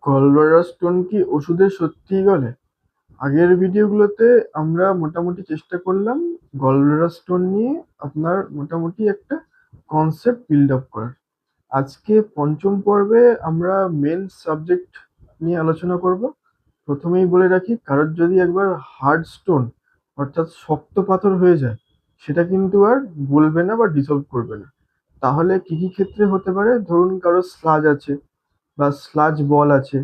Gallbladder stone কি ওষুধে সত্যিই গলে? আগের ভিডিওগুলোতে আমরা মোটামুটি চেষ্টা করলাম গলব্লাডার স্টোন নিয়ে আপনার মোটামুটি একটা কনসেপ্ট বিল্ড আপ করার। আজকে পঞ্চম পর্বে আমরা মেন সাবজেক্ট নিয়ে আলোচনা করব। প্রথমেই বলে রাখি, কারোর যদি একবার হার্ড স্টোন অর্থাৎ শক্ত পাথর হয়ে যায়, সেটা কিন্তু আর গলবে না বা ডিসলভ করবে না। তাহলে কি কি ক্ষেত্রে হতে পারে? ধরুন কারোর স্লাজ আছে বা স্লাজ বল আছে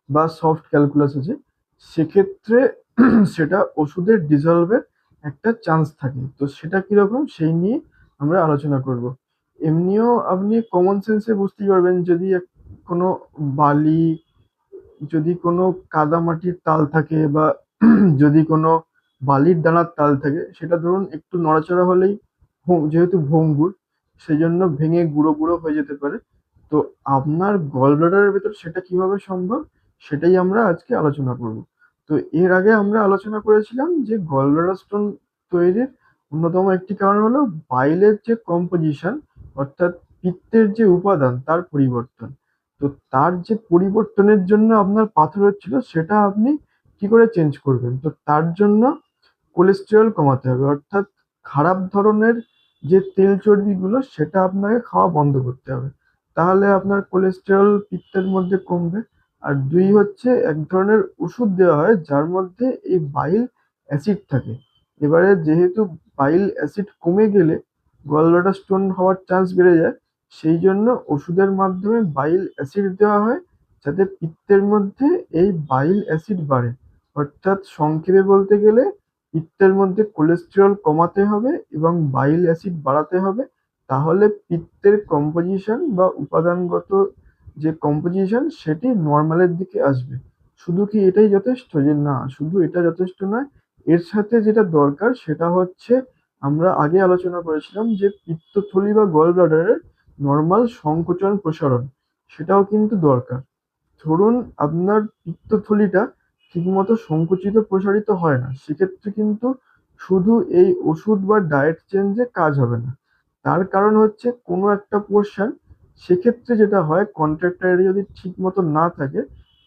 বা সফট ক্যালকুলাস আছে, সেক্ষেত্রে সেটা ওষুধের ডিজলভের একটা চান্স থাকে। তো সেটা কিরকম সেই নিয়ে আমরা আলোচনা করব। এমনিও আপনি কমন সেন্সে বুঝতেই পারবেন, যদি কোনো বালি, যদি কোনো কাদামাটির তাল থাকে বা যদি কোনো বালির দানার তাল থাকে, সেটা ধরুন একটু নড়াচড়া হলেই যেহেতু ভঙ্গুর, সেই জন্য ভেঙে গুঁড়ো গুঁড়ো হয়ে যেতে পারে। তো আপনার গল ব্লাডারের ভেতর সেটা কিভাবে সম্ভব, সেটাই আমরা আজকে আলোচনা করব। তো এর আগে আমরা আলোচনা করেছিলাম যে গল ব্লাডার স্টোন তৈরির অন্যতম একটি কারণ হলো বাইলের যে কম্পোজিশন, অর্থাৎ পিত্তের যে উপাদান তার পরিবর্তন। তো তার যে পরিবর্তনের জন্য আপনার পাথর হচ্ছিল, সেটা আপনি কি করে চেঞ্জ করবেন? তো তার জন্য কোলেস্টেরল কমাতে হবে, অর্থাৎ খারাপ ধরনের যে তেল চর্বিগুলো সেটা আপনাকে খাওয়া বন্ধ করতে হবে। তাহলে আপনার কোলেস্টেরল পিত্তের মধ্যে কমবে। আর দুই হচ্ছে, এক ধরনের ওষুধ দেওয়া হয় যার মধ্যে এই বাইল অ্যাসিড থাকে। এবারে যেহেতু বাইল অ্যাসিড কমে গেলে গলব্লাডার স্টোন হওয়ার চান্স বেড়ে যায়, সেই জন্য ওষুধের মাধ্যমে বাইল অ্যাসিড দেওয়া হয় যাতে পিত্তের মধ্যে এই বাইল অ্যাসিড বাড়ে। অর্থাৎ সংক্ষেপে বলতে গেলে, পিত্তের মধ্যে কোলেস্টেরল কমাতে হবে এবং বাইল অ্যাসিড বাড়াতে হবে। তাহলে পিত্তের কম্পোজিশন বা উপাদানগত যে কম্পোজিশন সেটি নর্মালের দিকে আসবে। শুধু কি এটাই যথেষ্ট? যে না, শুধু এটা যথেষ্ট নয়, এর সাথে যেটা দরকার সেটা হচ্ছে, আমরা আগে আলোচনা করেছিলাম যে পিত্তথলি বা গল ব্লাডারের নর্মাল সংকোচন প্রসারণ, সেটাও কিন্তু দরকার। ধরুন আপনার পিত্তথলিটা ঠিকমতো সংকুচিত প্রসারিত হয় না, সেক্ষেত্রে কিন্তু শুধু এই ওষুধ বা ডায়েট চেঞ্জে কাজ হবে না। তার কারণ হচ্ছে কোনো একটা পোর্শন, সেক্ষেত্রে যেটা হয় কন্ট্রাক্টাইল যদি ঠিক মতো না থাকে,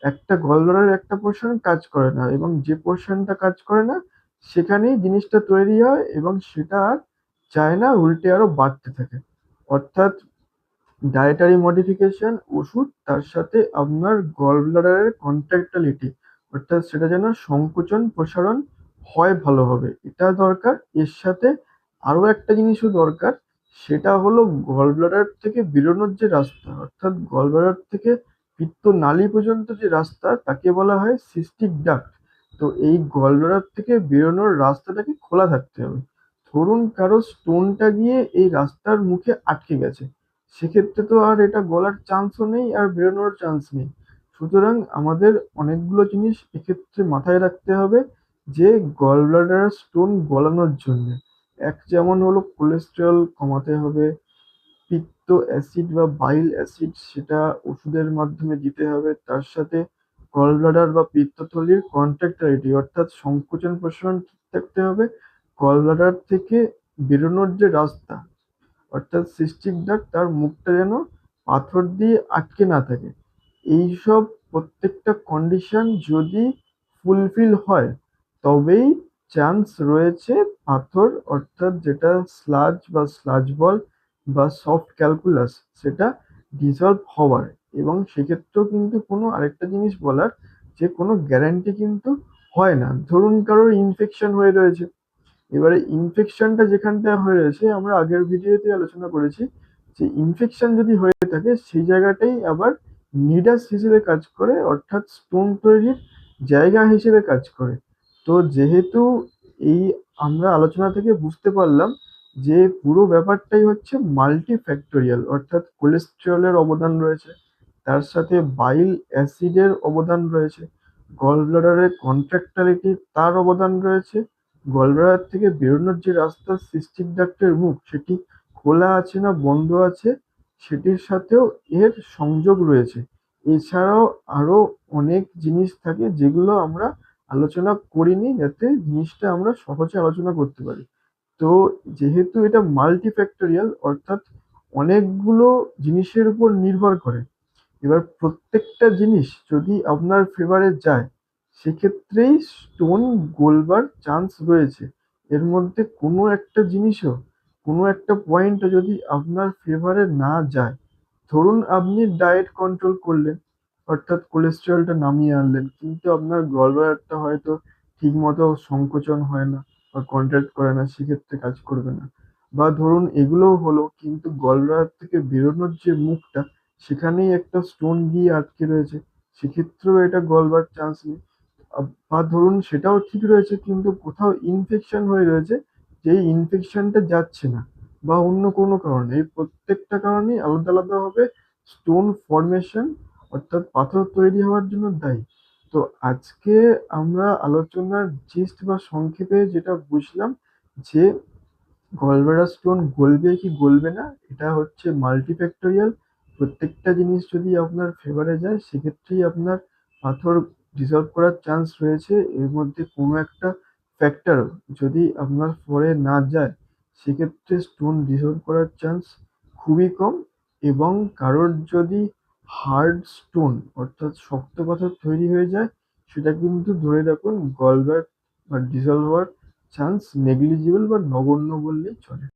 একটা গলব্লাডারের একটা পোর্শন কাজ করে না, এবং যে পোর্শনটা কাজ করে না সেখানেই জিনিসটা তৈরি হয় এবং সেটা আর চায় না, উল্টে আরো বাড়তে থাকে। অর্থাৎ ডায়েটারি মডিফিকেশন, ওষুধ, তার সাথে আপনার গল ব্লাডারের কন্ট্রাক্টালিটি, অর্থাৎ সেটা যেন সংকোচন প্রসারণ হয় ভালোভাবে, এটা দরকার। এর সাথে আরো একটা জিনিসও দরকার, সেটা হলো গল ব্লাডার থেকে বেরোনোর যে রাস্তা, অর্থাৎ গল ব্লাডার থেকে পিত্ত নালী পর্যন্ত যে রাস্তা, তাকে বলা হয় সিস্টিক ডাক্ট। তো এই গল ব্লাডার থেকে বেরোনোর রাস্তাটাকে খোলা থাকতে হবে। ধরুন কারো স্টোনটা গিয়ে এই রাস্তার মুখে আটকে গেছে, সেক্ষেত্রে তো আর এটা গলার চান্সও নেই আর বেরোনোর চান্স নেই। সুতরাং আমাদের অনেকগুলো জিনিস এক্ষেত্রে মাথায় রাখতে হবে যে গল ব্লাডার স্টোন গলানোর জন্য। এক যেমন হলো কোলেস্টেরল কমাতে হবে, পিত্ত অ্যাসিড বা বাইল অ্যাসিড সেটা ওষুধের মাধ্যমে দিতে হবে। তার সাথে গল ব্লাডার বা পিত্তথলির কন্ট্রাক্টাইলিটি অর্থাৎ সংকোচন প্রসারণ ঠিক থাকতে হবে। গল ব্লাডার থেকে বেরোনোর যে রাস্তা, অর্থাৎ সিস্টিক ডাক্ট, তার মুখটা যেন পাথর দিয়ে আটকে না থাকে। এইসব প্রত্যেকটা কন্ডিশন যদি ফুলফিল হয়, তবেই চান্স রয়েছে পাথর, অর্থাৎ যেটা স্লাজ বা স্লাজ বল বা সফট ক্যালকুলাস, সেটা ডিসলভ হওয়ার। এবং সেক্ষেত্রেও কিন্তু কোনো আরেকটা জিনিস বলার, যে কোনো গ্যারান্টি কিন্তু হয় না। ধরুন কারোর ইনফেকশন হয়ে রয়েছে, এবারে ইনফেকশনটা যেখানটা হয়ে রয়েছে, আমরা আগের ভিডিওতে আলোচনা করেছি যে ইনফেকশন যদি হয়ে থাকে সেই জায়গাটাই আবার নিডাস হিসেবে কাজ করে, অর্থাৎ স্টোন তৈরির জায়গা হিসেবে কাজ করে। তো যেহেতু এই আমরা আলোচনা থেকে বুঝতে পারলাম যে পুরো ব্যাপারটাই হচ্ছে মাল্টিফ্যাক্টোরিয়াল, অর্থাৎ কোলেস্টেরলের অবদান রয়েছে, তার সাথে বাইল অ্যাসিডের অবদান রয়েছে, গল ব্লাডারের কন্ট্রাক্টালিটি তার অবদান রয়েছে, গলব্লাডার থেকে বেরোনোর যে রাস্তা সিস্টিক ডাক্টের মুখ, সেটি খোলা আছে না বন্ধ আছে, সেটির সাথেও এর সংযোগ রয়েছে। এছাড়াও আরো অনেক জিনিস থাকে যেগুলো আমরা আলোচনা করিনি, যাতে জিনিসটা আমরা সহজে আলোচনা করতে পারি। তো যেহেতু এটা মাল্টিফ্যাক্টোরিয়াল, অর্থাৎ অনেকগুলো জিনিসের উপর নির্ভর করে, এবার প্রত্যেকটা জিনিস যদি আপনার ফেভারে যায় সেক্ষেত্রেই স্টোন গলবার চান্স রয়েছে। এর মধ্যে কোনো একটা জিনিসও, কোনো একটা পয়েন্টও যদি আপনার ফেভারে না যায়, ধরুন আপনি ডায়েট কন্ট্রোল করলেন, অর্থাৎ কোলেস্টেরলটা নামিয়ে আনলেন, কিন্তু আপনার গলব্লাডারটা হয়তো ঠিকমতো সংকোচন হয় না বা কন্ট্রাক্ট করে না, সেক্ষেত্রে কাজ করবে না। বা ধরুন এগুলোও হলো, কিন্তু গলব্লাডার থেকে বেরোনোর যে মুখটা সেখানেই একটা স্টোন গিয়ে আটকে রয়েছে, সেক্ষেত্রেও এটা গলবার চান্স নেই। বা ধরুন সেটাও ঠিক রয়েছে কিন্তু কোথাও ইনফেকশন হয়ে রয়েছে, যেই ইনফেকশনটা যাচ্ছে না, বা অন্য কোনো কারণে, এই প্রত্যেকটা কারণেই আলাদা আলাদাভাবে স্টোন ফর্মেশন অর্থাৎ পাথর তৈরি হওয়ার জন্য দায়ী। তো আজকে আমরা আলোচনার জিস্ট বা সংক্ষেপে যেটা বুঝলাম যে গলব্লাডার স্টোন গলবে কি গলবে না, এটা হচ্ছে মাল্টিফ্যাক্টোরিয়াল। প্রত্যেকটা জিনিস যদি আপনার ফেভারে যায় সেক্ষেত্রেই আপনার পাথর ডিসলভ করার চান্স রয়েছে। এর মধ্যে কোনো একটা ফ্যাক্টর যদি আপনার ফরে না যায় সেক্ষেত্রে স্টোন ডিসলভ করার চান্স খুবই কম। এবং কারোর যদি হার্ড স্টোন অর্থাৎ শক্ত পাথর তৈরি হয়ে যায়, সেটা কিন্তু ধরে রাখুন গলব্লাডার বা ডিসলভ হওয়ার চান্স নেগলিজিবল বা নগণ্য বললেই চলে।